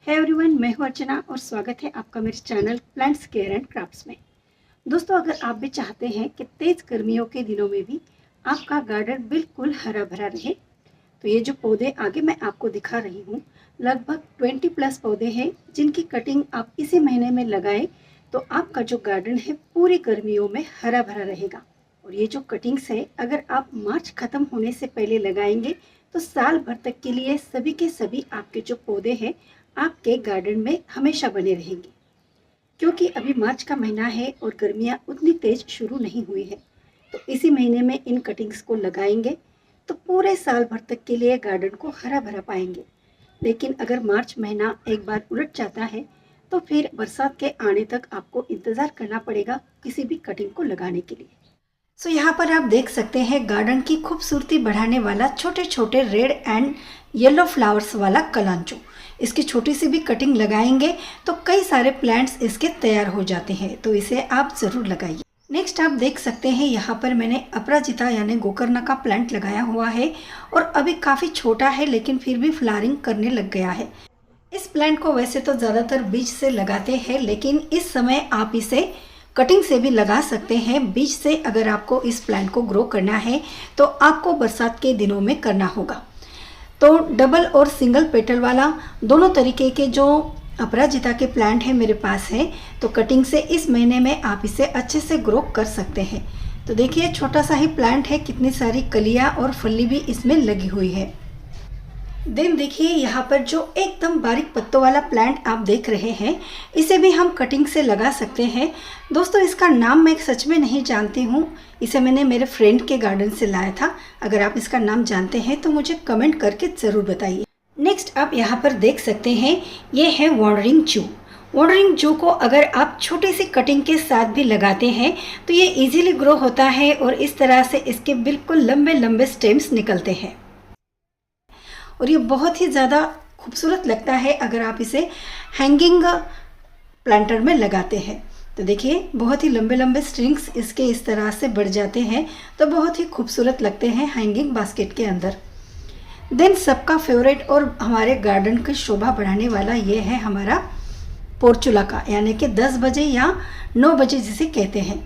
है एवरीवन, मैं हूं अर्चना और स्वागत है आपका मेरे channel plants care and crafts में। दोस्तों, अगर आप भी चाहते हैं कि तेज गर्मियों के दिनों में भी आपका गार्डन बिल्कुल हरा भरा रहे, तो ये जो पौधे आगे मैं आपको दिखा रही हूँ, लगभग 20 प्लस पौधे हैं जिनकी कटिंग आप इसी महीने में लगाएं तो आपका जो गार्डन है पूरी गर्मियों में हरा भरा रहेगा। और ये जो कटिंग्स है, अगर आप मार्च खत्म होने से पहले लगाएंगे तो साल भर तक के लिए सभी के सभी आपके जो पौधे हैं आपके गार्डन में हमेशा बने रहेंगे। क्योंकि अभी मार्च का महीना है और गर्मियाँ उतनी तेज शुरू नहीं हुई है, तो इसी महीने में इन कटिंग्स को लगाएंगे तो पूरे साल भर तक के लिए गार्डन को हरा भरा पाएंगे। लेकिन अगर मार्च महीना एक बार उलट जाता है तो फिर बरसात के आने तक आपको इंतज़ार करना पड़ेगा किसी भी कटिंग को लगाने के लिए। सो यहाँ पर आप देख सकते हैं गार्डन की खूबसूरती बढ़ाने वाला छोटे छोटे रेड एंड येलो फ्लावर्स वाला कलांचो। इसकी छोटी सी भी कटिंग लगाएंगे तो कई सारे प्लांट्स इसके तैयार हो जाते हैं, तो इसे आप ज़रूर लगाइए। नेक्स्ट आप देख सकते हैं यहाँ पर मैंने अपराजिता यानी गोकर्णा का प्लांट लगाया हुआ है और अभी काफ़ी छोटा है लेकिन फिर भी फ्लावरिंग करने लग गया है। इस प्लांट को वैसे तो ज़्यादातर बीज से लगाते हैं, लेकिन इस समय आप इसे कटिंग से भी लगा सकते हैं। बीज से अगर आपको इस प्लांट को ग्रो करना है तो आपको बरसात के दिनों में करना होगा। तो डबल और सिंगल पेटल वाला दोनों तरीके के जो अपराजिता के प्लांट हैं मेरे पास है, तो कटिंग से इस महीने में आप इसे अच्छे से ग्रो कर सकते हैं। तो देखिए छोटा सा ही प्लांट है, कितनी सारी कलियां और फली भी इसमें लगी हुई है। देन देखिए यहाँ पर जो एकदम बारीक पत्तों वाला प्लांट आप देख रहे हैं, इसे भी हम कटिंग से लगा सकते हैं। दोस्तों, इसका नाम मैं सच में नहीं जानती हूँ, इसे मैंने मेरे फ्रेंड के गार्डन से लाया था। अगर आप इसका नाम जानते हैं तो मुझे कमेंट करके ज़रूर बताइए। नेक्स्ट आप यहाँ पर देख सकते हैं, ये है वॉन्डरिंग जू। वॉन्डरिंग जू को अगर आप छोटी सी कटिंग के साथ भी लगाते हैं तो ये इजीली ग्रो होता है और इस तरह से इसके बिल्कुल लंबे लंबे स्टेम्स निकलते हैं और ये बहुत ही ज़्यादा खूबसूरत लगता है अगर आप इसे हैंगिंग प्लांटर में लगाते हैं। तो देखिए बहुत ही लंबे लंबे स्ट्रिंग्स इसके इस तरह से बढ़ जाते हैं, तो बहुत ही खूबसूरत लगते हैं हैंगिंग बास्केट के अंदर। देन सबका फेवरेट और हमारे गार्डन की शोभा बढ़ाने वाला ये है हमारा पोर्चुलाका, यानी कि 10 बजे या 9 बजे जिसे कहते हैं।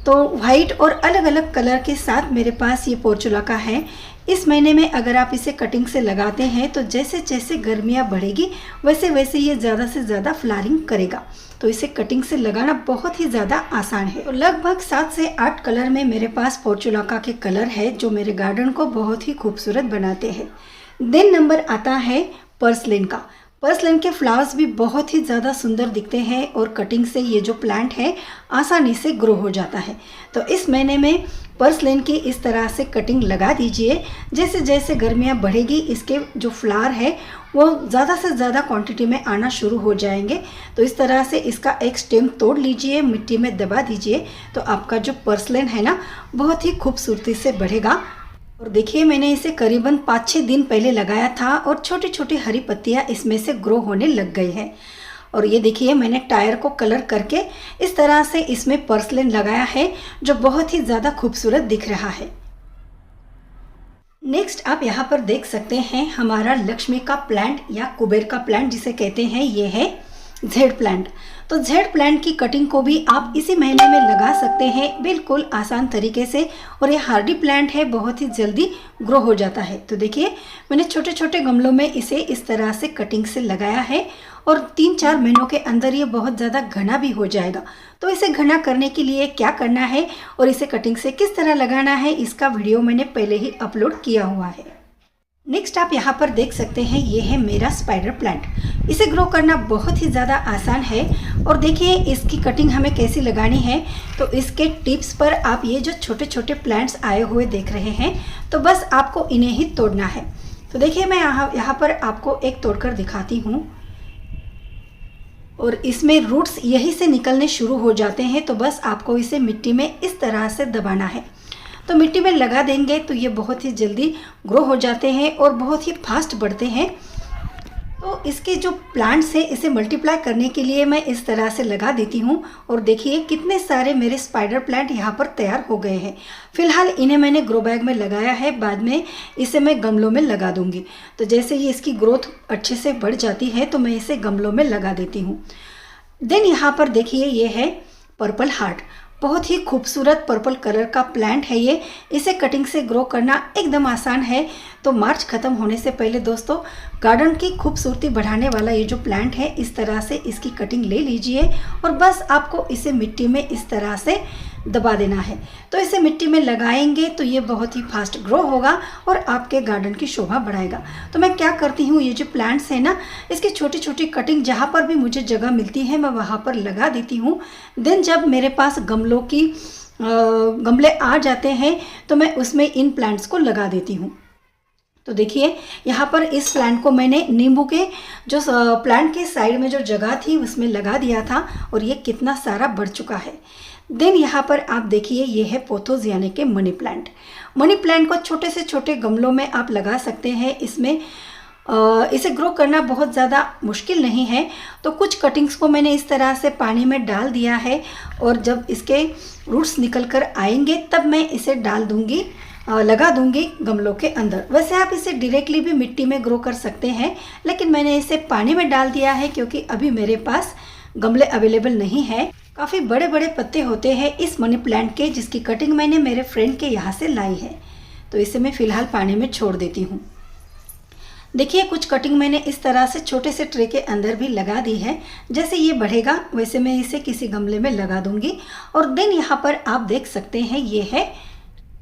तो वाइट और अलग अलग कलर के साथ मेरे पास ये पोर्चुलाका है। इस महीने में अगर आप इसे कटिंग से लगाते हैं तो जैसे जैसे गर्मियाँ बढ़ेगी वैसे वैसे ये ज़्यादा से ज़्यादा फ्लावरिंग करेगा, तो इसे कटिंग से लगाना बहुत ही ज़्यादा आसान है। तो लगभग 7 से 8 कलर में मेरे पास पोर्चुलाका के कलर है जो मेरे गार्डन को बहुत ही खूबसूरत बनाते हैं। देन नंबर आता है पर्सलिन का। पर्सलिन के फ्लावर्स भी बहुत ही ज़्यादा सुंदर दिखते हैं और कटिंग से ये जो प्लांट है आसानी से ग्रो हो जाता है। तो इस महीने में पर्सलिन की इस तरह से कटिंग लगा दीजिए। जैसे जैसे गर्मियाँ बढ़ेगी इसके जो फ्लावर है वो ज़्यादा से ज़्यादा क्वांटिटी में आना शुरू हो जाएंगे। तो इस तरह से इसका एक स्टेम तोड़ लीजिए, मिट्टी में दबा दीजिए, तो आपका जो पर्सलिन है ना बहुत ही खूबसूरती से बढ़ेगा। और देखिए मैंने इसे करीबन 5-6 दिन पहले लगाया था और छोटी छोटी हरी पत्तियां इसमें से ग्रो होने लग गई है। और ये देखिए मैंने टायर को कलर करके इस तरह से इसमें पर्सलिन लगाया है जो बहुत ही ज़्यादा खूबसूरत दिख रहा है। नेक्स्ट आप यहाँ पर देख सकते हैं हमारा लक्ष्मी का प्लांट या कुबेर का प्लांट जिसे कहते हैं, ये है जेड प्लांट। तो जेड प्लांट की कटिंग को भी आप इसी महीने में लगा सकते हैं बिल्कुल आसान तरीके से, और ये हार्डी प्लांट है, बहुत ही जल्दी ग्रो हो जाता है। तो देखिए मैंने छोटे छोटे गमलों में इसे इस तरह से कटिंग से लगाया है और 3-4 महीनों के अंदर ये बहुत ज़्यादा घना भी हो जाएगा। तो इसे घना करने के लिए क्या करना है और इसे कटिंग से किस तरह लगाना है, इसका वीडियो मैंने पहले ही अपलोड किया हुआ है। नेक्स्ट आप यहाँ पर देख सकते हैं, ये है मेरा स्पाइडर प्लांट। इसे ग्रो करना बहुत ही ज़्यादा आसान है और देखिए इसकी कटिंग हमें कैसी लगानी है। तो इसके टिप्स पर आप ये जो छोटे छोटे प्लांट्स आए हुए देख रहे हैं, तो बस आपको इन्हें ही तोड़ना है। तो देखिए मैं यहाँ पर आपको एक तोड़कर दिखाती हूँ और इसमें रूट्स यहीं से निकलने शुरू हो जाते हैं। तो बस आपको इसे मिट्टी में इस तरह से दबाना है। तो मिट्टी में लगा देंगे तो ये बहुत ही जल्दी ग्रो हो जाते हैं और बहुत ही फास्ट बढ़ते हैं। तो इसके जो प्लांट्स है इसे मल्टीप्लाई करने के लिए मैं इस तरह से लगा देती हूँ और देखिए कितने सारे मेरे स्पाइडर प्लांट यहाँ पर तैयार हो गए हैं। फिलहाल इन्हें मैंने ग्रो बैग में लगाया है, बाद में इसे मैं गमलों में लगा दूँगी। तो जैसे ये इसकी ग्रोथ अच्छे से बढ़ जाती है तो मैं इसे गमलों में लगा देती हूँ। देन यहाँ पर देखिए ये है पर्पल हार्ट, बहुत ही खूबसूरत पर्पल कलर का प्लांट है ये। इसे कटिंग से ग्रो करना एकदम आसान है। तो मार्च ख़त्म होने से पहले दोस्तों गार्डन की खूबसूरती बढ़ाने वाला ये जो प्लांट है इस तरह से इसकी कटिंग ले लीजिए और बस आपको इसे मिट्टी में इस तरह से दबा देना है। तो इसे मिट्टी में लगाएंगे तो ये बहुत ही फास्ट ग्रो होगा और आपके गार्डन की शोभा बढ़ाएगा। तो मैं क्या करती हूँ, ये जो प्लांट्स है ना इसकी छोटी छोटी कटिंग जहाँ पर भी मुझे जगह मिलती है मैं वहाँ पर लगा देती हूँ। देन जब मेरे पास गमले आ जाते हैं तो मैं उसमें इन प्लांट्स को लगा देती हूँ। तो देखिए यहाँ पर इस प्लांट को मैंने नींबू के जो प्लांट के साइड में जो जगह थी उसमें लगा दिया था और ये कितना सारा बढ़ चुका है। देन यहाँ पर आप देखिए ये है पोथोस यानी कि मनी प्लांट। मनी प्लांट को छोटे से छोटे गमलों में आप लगा सकते हैं। इसमें इसे ग्रो करना बहुत ज़्यादा मुश्किल नहीं है। तो कुछ कटिंग्स को मैंने इस तरह से पानी में डाल दिया है और जब इसके रूट्स निकल कर आएंगे तब मैं इसे डाल दूँगी, लगा दूंगी गमलों के अंदर। वैसे आप इसे डायरेक्टली भी मिट्टी में ग्रो कर सकते हैं, लेकिन मैंने इसे पानी में डाल दिया है क्योंकि अभी मेरे पास गमले अवेलेबल नहीं है। काफ़ी बड़े बड़े पत्ते होते हैं इस मनी प्लांट के, जिसकी कटिंग मैंने मेरे फ्रेंड के यहाँ से लाई है। तो इसे मैं फ़िलहाल पानी में छोड़ देती हूँ। देखिए कुछ कटिंग मैंने इस तरह से छोटे से ट्रे के अंदर भी लगा दी है। जैसे ये बढ़ेगा वैसे मैं इसे किसी गमले में लगा दूंगी। और देन यहाँ पर आप देख सकते हैं ये है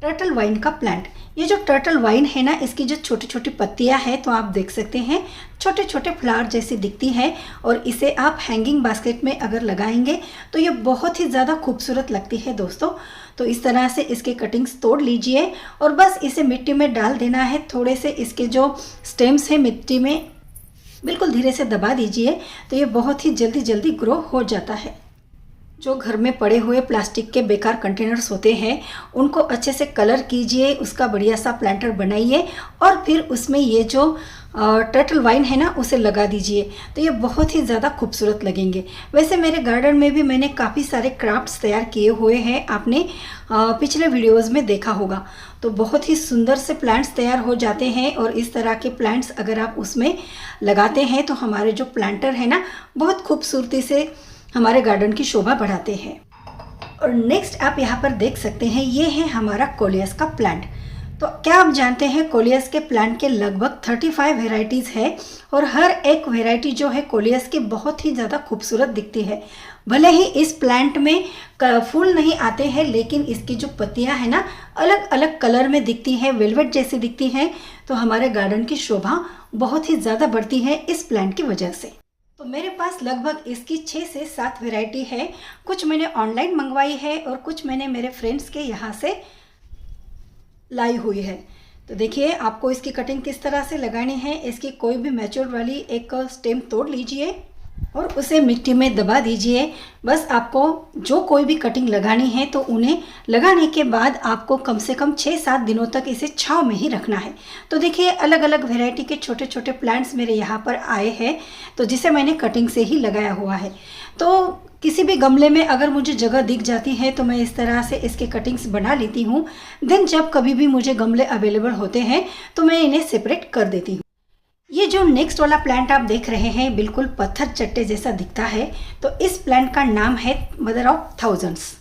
टर्टल वाइन का प्लांट। ये जो टर्टल वाइन है ना इसकी जो छोटी छोटी पत्तियां हैं तो आप देख सकते हैं छोटे छोटे फ्लावर जैसी दिखती है और इसे आप हैंगिंग बास्केट में अगर लगाएंगे तो ये बहुत ही ज़्यादा खूबसूरत लगती है दोस्तों। तो इस तरह से इसके कटिंग्स तोड़ लीजिए और बस इसे मिट्टी में डाल देना है। थोड़े से इसके जो स्टेम्स हैं मिट्टी में बिल्कुल धीरे से दबा दीजिए तो ये बहुत ही जल्दी ग्रो हो जाता है। जो घर में पड़े हुए प्लास्टिक के बेकार कंटेनर्स होते हैं उनको अच्छे से कलर कीजिए, उसका बढ़िया सा प्लांटर बनाइए और फिर उसमें ये जो टर्टल वाइन है ना उसे लगा दीजिए तो ये बहुत ही ज़्यादा खूबसूरत लगेंगे। वैसे मेरे गार्डन में भी मैंने काफ़ी सारे क्राफ्ट्स तैयार किए हुए हैं, आपने पिछले वीडियोस में देखा होगा। तो बहुत ही सुंदर से प्लांट्स तैयार हो जाते हैं और इस तरह के प्लांट्स अगर आप उसमें लगाते हैं तो हमारे जो प्लांटर है ना बहुत खूबसूरती से हमारे गार्डन की शोभा बढ़ाते हैं। और नेक्स्ट आप यहाँ पर देख सकते हैं ये है हमारा कोलियस का प्लांट। तो क्या आप जानते हैं कोलियस के प्लांट के लगभग 35 वेराइटीज़ है और हर एक वेराइटी जो है कोलियस की बहुत ही ज़्यादा खूबसूरत दिखती है। भले ही इस प्लांट में फूल नहीं आते हैं लेकिन इसकी जो पत्तियां है ना अलग अलग कलर में दिखती है, वेलवेट जैसी दिखती है। तो हमारे गार्डन की शोभा बहुत ही ज़्यादा बढ़ती है इस प्लांट की वजह से। तो मेरे पास लगभग इसकी 6 से 7 वैरायटी है। कुछ मैंने ऑनलाइन मंगवाई है और कुछ मैंने मेरे फ्रेंड्स के यहाँ से लाई हुई है। तो देखिए आपको इसकी कटिंग किस तरह से लगानी है। इसकी कोई भी मैच्योर वाली एक स्टेम तोड़ लीजिए और उसे मिट्टी में दबा दीजिए। बस आपको जो कोई भी कटिंग लगानी है तो उन्हें लगाने के बाद आपको कम से कम 6-7 दिनों तक इसे छांव में ही रखना है। तो देखिए अलग अलग वैरायटी के छोटे छोटे प्लांट्स मेरे यहाँ पर आए हैं तो जिसे मैंने कटिंग से ही लगाया हुआ है। तो किसी भी गमले में अगर मुझे जगह दिख जाती है तो मैं इस तरह से इसके कटिंग्स बना लेती हूँ। देन जब कभी भी मुझे गमले अवेलेबल होते हैं तो मैं इन्हें सेपरेट कर देती हूँ। ये जो नेक्स्ट वाला प्लांट आप देख रहे हैं बिल्कुल पत्थर चट्टे जैसा दिखता है। तो इस प्लांट का नाम है मदर ऑफ थाउजेंड्स।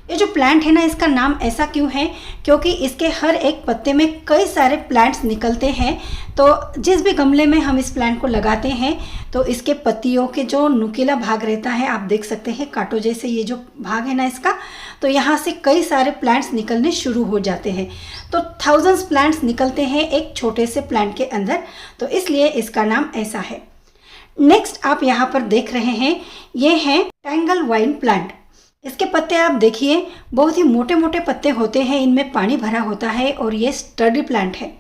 ये जो प्लांट है ना इसका नाम ऐसा क्यों है, क्योंकि इसके हर एक पत्ते में कई सारे प्लांट्स निकलते हैं। तो जिस भी गमले में हम इस प्लांट को लगाते हैं तो इसके पत्तियों के जो नुकीला भाग रहता है आप देख सकते हैं कांटों जैसे ये जो भाग है ना इसका, तो यहाँ से कई सारे प्लांट्स निकलने शुरू हो जाते हैं। तो थाउजेंड्स प्लांट्स निकलते हैं एक छोटे से प्लांट के अंदर, तो इसलिए इसका नाम ऐसा है। नेक्स्ट आप यहाँ पर देख रहे हैं ये है टैंगल वाइन प्लांट। इसके पत्ते आप देखिए बहुत ही मोटे मोटे पत्ते होते हैं, इनमें पानी भरा होता है और ये स्टडी प्लांट है।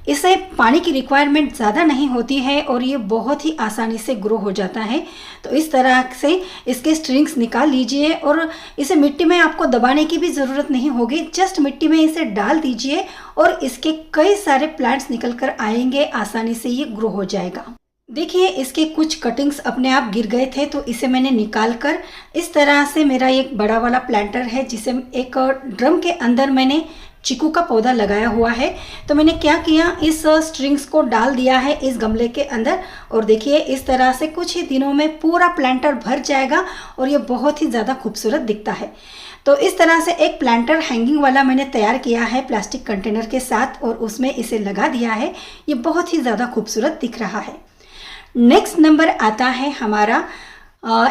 इसे पानी की रिक्वायरमेंट ज़्यादा नहीं होती है और ये बहुत ही आसानी से ग्रो हो जाता है। तो इस तरह से इसके स्ट्रिंग्स निकाल लीजिए और इसे मिट्टी में आपको दबाने की भी ज़रूरत नहीं होगी, जस्ट मिट्टी में इसे डाल दीजिए और इसके कई सारे प्लांट्स निकल कर आएंगे, आसानी से ये ग्रो हो जाएगा। देखिए इसके कुछ कटिंग्स अपने आप गिर गए थे, तो इसे मैंने निकाल कर इस तरह से, मेरा एक बड़ा वाला प्लांटर है जिसे एक ड्रम के अंदर मैंने चीकू का पौधा लगाया हुआ है। तो मैंने क्या किया, इस स्ट्रिंग्स को डाल दिया है इस गमले के अंदर, और देखिए इस तरह से कुछ ही दिनों में पूरा प्लांटर भर जाएगा और ये बहुत ही ज़्यादा खूबसूरत दिखता है। तो इस तरह से एक प्लांटर हैंगिंग वाला मैंने तैयार किया है प्लास्टिक कंटेनर के साथ, और उसमें इसे लगा दिया है। ये बहुत ही ज़्यादा खूबसूरत दिख रहा है। नेक्स्ट नंबर आता है हमारा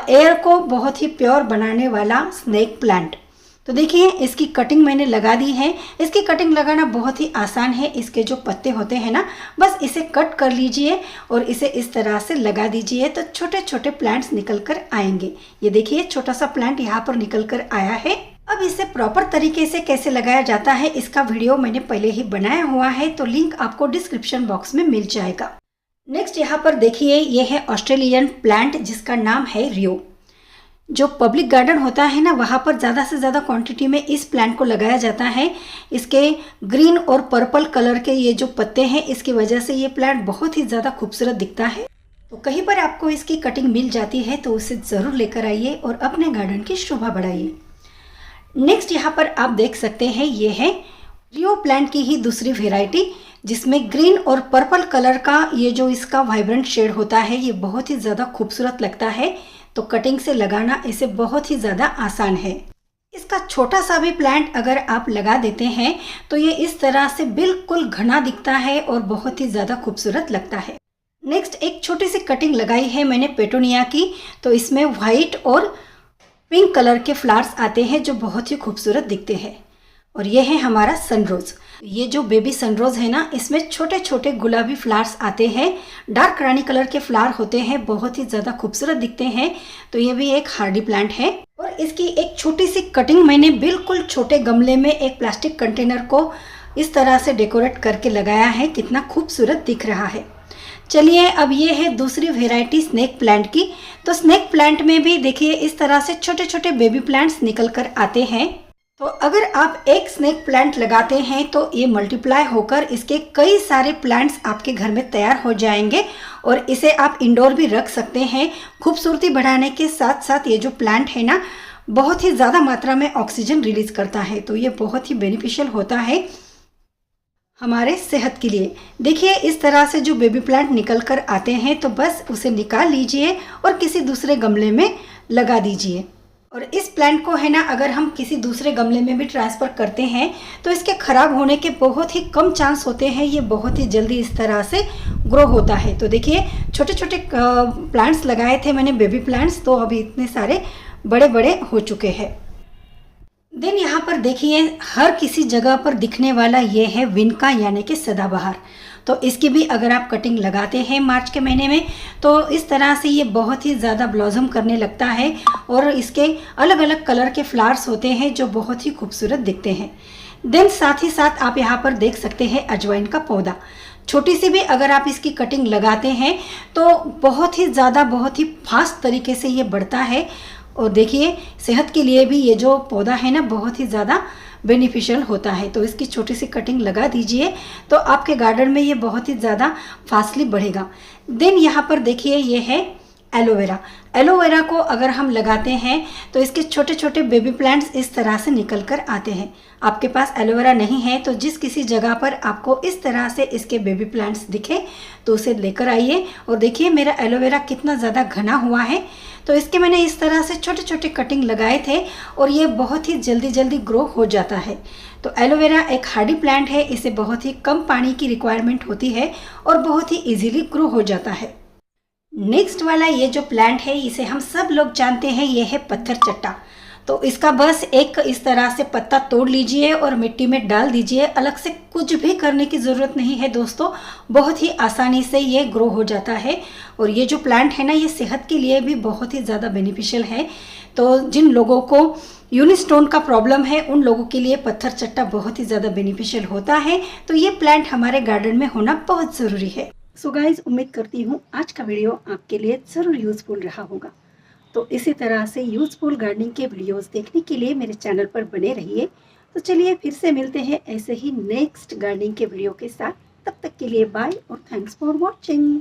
एयर को बहुत ही प्योर बनाने वाला स्नेक प्लांट। तो देखिए इसकी कटिंग मैंने लगा दी है। इसकी कटिंग लगाना बहुत ही आसान है। इसके जो पत्ते होते हैं ना, बस इसे कट कर लीजिए और इसे इस तरह से लगा दीजिए, तो छोटे छोटे प्लांट्स निकल कर आएंगे। ये देखिए छोटा सा प्लांट यहाँ पर निकल कर आया है। अब इसे प्रॉपर तरीके से कैसे लगाया जाता है इसका वीडियो मैंने पहले ही बनाया हुआ है, तो लिंक आपको डिस्क्रिप्शन बॉक्स में मिल जाएगा। नेक्स्ट यहाँ पर देखिए, ये है ऑस्ट्रेलियन प्लांट जिसका नाम है रियो। जो पब्लिक गार्डन होता है ना, वहाँ पर ज़्यादा से ज़्यादा क्वांटिटी में इस प्लांट को लगाया जाता है। इसके ग्रीन और पर्पल कलर के ये जो पत्ते हैं, इसकी वजह से ये प्लांट बहुत ही ज़्यादा खूबसूरत दिखता है। तो कहीं पर आपको इसकी कटिंग मिल जाती है तो उसे ज़रूर लेकर आइए और अपने गार्डन की शोभा बढ़ाइए। नेक्स्ट यहाँ पर आप देख सकते हैं, ये है रियो प्लांट की ही दूसरी वेराइटी, जिसमें ग्रीन और पर्पल कलर का ये जो इसका वाइब्रेंट शेड होता है, ये बहुत ही ज़्यादा खूबसूरत लगता है। तो कटिंग से लगाना इसे बहुत ही ज़्यादा आसान है। इसका छोटा सा भी प्लांट अगर आप लगा देते हैं तो ये इस तरह से बिल्कुल घना दिखता है और बहुत ही ज़्यादा खूबसूरत लगता है। नेक्स्ट एक छोटी सी कटिंग लगाई है मैंने पेटूनिया की। तो इसमें वाइट और पिंक कलर के फ्लावर्स आते हैं जो बहुत ही खूबसूरत दिखते हैं। और ये है हमारा सनरोज। ये जो बेबी सनरोज है ना, इसमें छोटे छोटे गुलाबी फ्लावर्स आते हैं, डार्क रानी कलर के फ्लावर होते हैं, बहुत ही ज़्यादा खूबसूरत दिखते हैं। तो ये भी एक हार्डी प्लांट है। और इसकी एक छोटी सी कटिंग मैंने बिल्कुल छोटे गमले में एक प्लास्टिक कंटेनर को इस तरह से डेकोरेट करके लगाया है। कितना खूबसूरत दिख रहा है। चलिए अब ये है दूसरी वेराइटी स्नेक प्लांट की। तो स्नेक प्लांट में भी देखिए इस तरह से छोटे छोटे बेबी प्लांट्स निकल कर आते हैं। तो अगर आप एक स्नेक प्लांट लगाते हैं तो ये मल्टीप्लाई होकर इसके कई सारे प्लांट्स आपके घर में तैयार हो जाएंगे, और इसे आप इंडोर भी रख सकते हैं। खूबसूरती बढ़ाने के साथ साथ ये जो प्लांट है ना, बहुत ही ज़्यादा मात्रा में ऑक्सीजन रिलीज करता है, तो ये बहुत ही बेनिफिशियल होता है हमारे सेहत के लिए। देखिए इस तरह से जो बेबी प्लांट निकल कर आते हैं, तो बस उसे निकाल लीजिए और किसी दूसरे गमले में लगा दीजिए। और इस प्लांट को है ना, अगर हम किसी दूसरे गमले में भी ट्रांसफ़र करते हैं तो इसके ख़राब होने के बहुत ही कम चांस होते हैं। ये बहुत ही जल्दी इस तरह से ग्रो होता है। तो देखिए छोटे छोटे प्लांट्स लगाए थे मैंने बेबी प्लांट्स, तो अभी इतने सारे बड़े बड़े हो चुके हैं। देन यहाँ पर देखिए हर किसी जगह पर दिखने वाला ये है विनका यानी कि सदाबहार। तो इसकी भी अगर आप कटिंग लगाते हैं मार्च के महीने में, तो इस तरह से ये बहुत ही ज़्यादा ब्लॉसम करने लगता है और इसके अलग अलग कलर के फ्लावर्स होते हैं जो बहुत ही खूबसूरत दिखते हैं। देन साथ ही साथ आप यहाँ पर देख सकते हैं अजवाइन का पौधा। छोटी सी भी अगर आप इसकी कटिंग लगाते हैं तो बहुत ही ज़्यादा बहुत ही फास्ट तरीके से ये बढ़ता है। और देखिए सेहत के लिए भी ये जो पौधा है ना, बहुत ही ज़्यादा बेनिफिशियल होता है। तो इसकी छोटी सी कटिंग लगा दीजिए तो आपके गार्डन में ये बहुत ही ज़्यादा फास्टली बढ़ेगा। देन यहाँ पर देखिए ये है एलोवेरा। एलोवेरा को अगर हम लगाते हैं तो इसके छोटे छोटे बेबी प्लांट्स इस तरह से निकल कर आते हैं। आपके पास एलोवेरा नहीं है तो जिस किसी जगह पर आपको इस तरह से इसके बेबी प्लांट्स दिखे तो उसे लेकर आइए। और देखिए मेरा एलोवेरा कितना ज़्यादा घना हुआ है। तो इसके मैंने इस तरह से छोटे छोटे कटिंग लगाए थे और ये बहुत ही जल्दी जल्दी ग्रो हो जाता है। तो एलोवेरा एक हार्डी प्लांट है, इसे बहुत ही कम पानी की रिक्वायरमेंट होती है और बहुत ही इजीली ग्रो हो जाता है। नेक्स्ट वाला ये जो प्लांट है इसे हम सब लोग जानते हैं, ये है पत्थर चट्टा। तो इसका बस एक इस तरह से पत्ता तोड़ लीजिए और मिट्टी में डाल दीजिए। अलग से कुछ भी करने की ज़रूरत नहीं है दोस्तों, बहुत ही आसानी से ये ग्रो हो जाता है। और ये जो प्लांट है ना, ये सेहत के लिए भी बहुत ही ज़्यादा बेनिफिशियल है। तो जिन लोगों को यूनिस्टोन का प्रॉब्लम है उन लोगों के लिए पत्थर चट्टा बहुत ही ज़्यादा बेनिफिशियल होता है। तो ये प्लांट हमारे गार्डन में होना बहुत ज़रूरी है। सो गाइज, उम्मीद करती हूँ आज का वीडियो आपके लिए ज़रूर यूज़फुल रहा होगा। तो इसी तरह से यूज़फुल गार्डनिंग के वीडियोस देखने के लिए मेरे चैनल पर बने रहिए। तो चलिए फिर से मिलते हैं ऐसे ही नेक्स्ट गार्डनिंग के वीडियो के साथ। तब तक के लिए बाय और थैंक्स फॉर वॉचिंग।